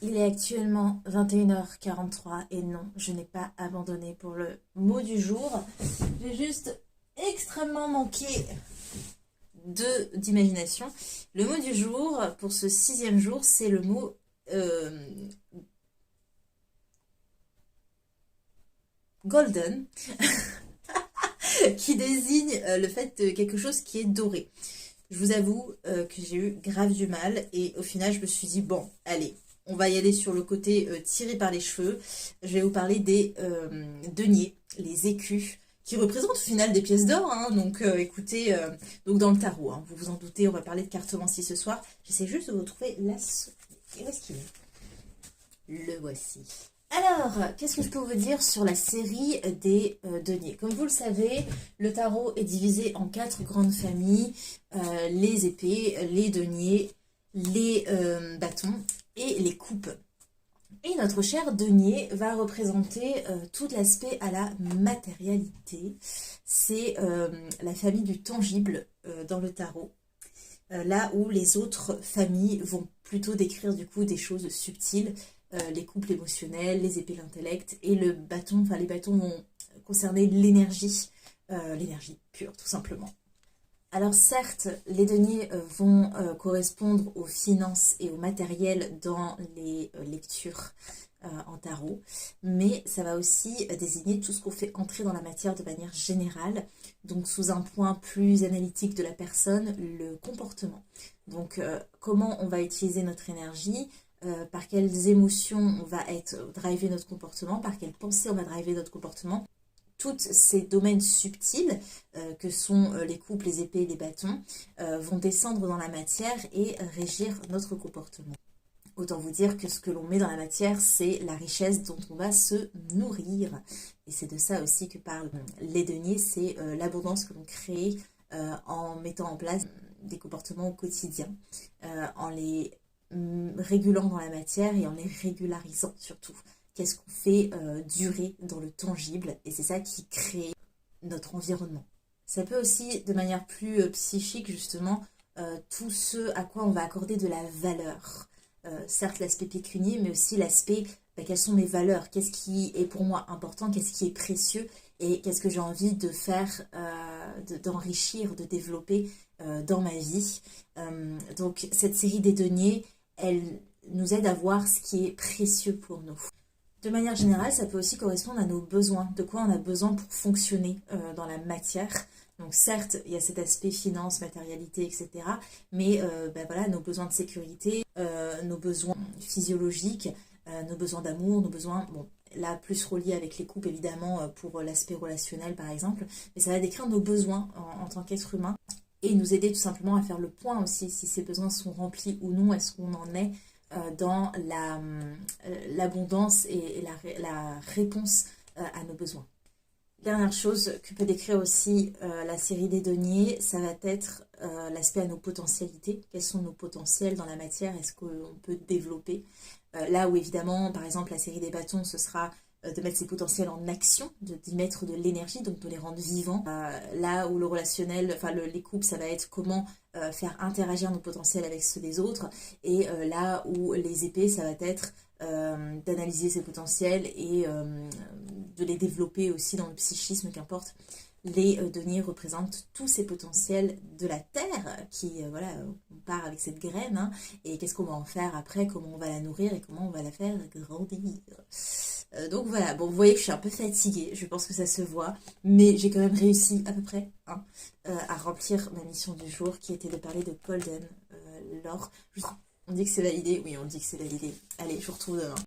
Il est actuellement 21h43 et non, je n'ai pas abandonné pour le mot du jour. J'ai juste extrêmement manqué d'imagination. Le mot du jour, pour ce 6e jour, c'est le mot golden, qui désigne le fait de quelque chose qui est doré. Je vous avoue que j'ai eu grave du mal et au final je me suis dit bon, allez, on va y aller sur le côté tiré par les cheveux. Je vais vous parler des deniers, les écus, qui représentent au final des pièces d'or. Hein. Donc écoutez, donc dans le tarot, hein, vous vous en doutez, on va parler de cartomancie ce soir. J'essaie juste de vous trouver la... Où est-ce qu'il est? Le voici. Alors, qu'est-ce que je peux vous dire sur la série des deniers? Comme vous le savez, le tarot est divisé en 4 grandes familles, les épées, les deniers, les bâtons et les coupes. Et notre cher denier va représenter tout l'aspect à la matérialité. C'est la famille du tangible dans le tarot. Là où les autres familles vont plutôt décrire du coup des choses subtiles, les couples émotionnels, les épées l'intellect et le bâton, enfin les bâtons vont concerner l'énergie pure tout simplement. Alors certes, les deniers vont correspondre aux finances et au matériel dans les lectures en tarot, mais ça va aussi désigner tout ce qu'on fait entrer dans la matière de manière générale, donc sous un point plus analytique de la personne, le comportement. Donc comment on va utiliser notre énergie, par quelles émotions on va driver notre comportement, par quelles pensées on va driver notre comportement. Tous ces domaines subtils que sont les coupes, les épées et les bâtons vont descendre dans la matière et régir notre comportement. Autant vous dire que ce que l'on met dans la matière, c'est la richesse dont on va se nourrir. Et c'est de ça aussi que parlent les deniers, c'est l'abondance que l'on crée en mettant en place des comportements au quotidien, en les régulant dans la matière et en les régularisant surtout. Qu'est-ce qu'on fait durer dans le tangible, et c'est ça qui crée notre environnement. Ça peut aussi, de manière plus psychique justement, tout ce à quoi on va accorder de la valeur. Certes l'aspect pécunier, mais aussi l'aspect, quelles sont mes valeurs, qu'est-ce qui est pour moi important, qu'est-ce qui est précieux, et qu'est-ce que j'ai envie de faire, d'enrichir, de développer dans ma vie. Donc cette série des deniers, elle nous aide à voir ce qui est précieux pour nous. De manière générale, ça peut aussi correspondre à nos besoins, de quoi on a besoin pour fonctionner dans la matière. Donc certes, il y a cet aspect finance, matérialité, etc. Mais voilà, nos besoins de sécurité, nos besoins physiologiques, nos besoins d'amour, nos besoins, bon, là plus reliés avec les couples évidemment pour l'aspect relationnel par exemple. Mais ça va décrire nos besoins en tant qu'être humain et nous aider tout simplement à faire le point aussi si ces besoins sont remplis ou non, est-ce qu'on en est dans l'abondance et la réponse à nos besoins. Dernière chose que peut décrire aussi la série des deniers, ça va être l'aspect à nos potentialités. Quels sont nos potentiels dans la matière? Est-ce qu'on peut développer là où évidemment, par exemple, la série des bâtons, ce sera de mettre ses potentiels en action, d'y mettre de l'énergie, donc de les rendre vivants. Là où le relationnel, enfin les couples, ça va être comment faire interagir nos potentiels avec ceux des autres. Et là où les épées, ça va être d'analyser ces potentiels et de les développer aussi dans le psychisme, qu'importe. Les deniers représentent tous ces potentiels de la terre qui, voilà, on part avec cette graine, hein, et qu'est-ce qu'on va en faire après, comment on va la nourrir et comment on va la faire grandir. Donc voilà, bon, vous voyez que je suis un peu fatiguée, je pense que ça se voit, mais j'ai quand même réussi à peu près hein, à remplir ma mission du jour qui était de parler de Golden, l'or. On dit que c'est validé, oui on dit que c'est validé. Allez, je vous retrouve demain.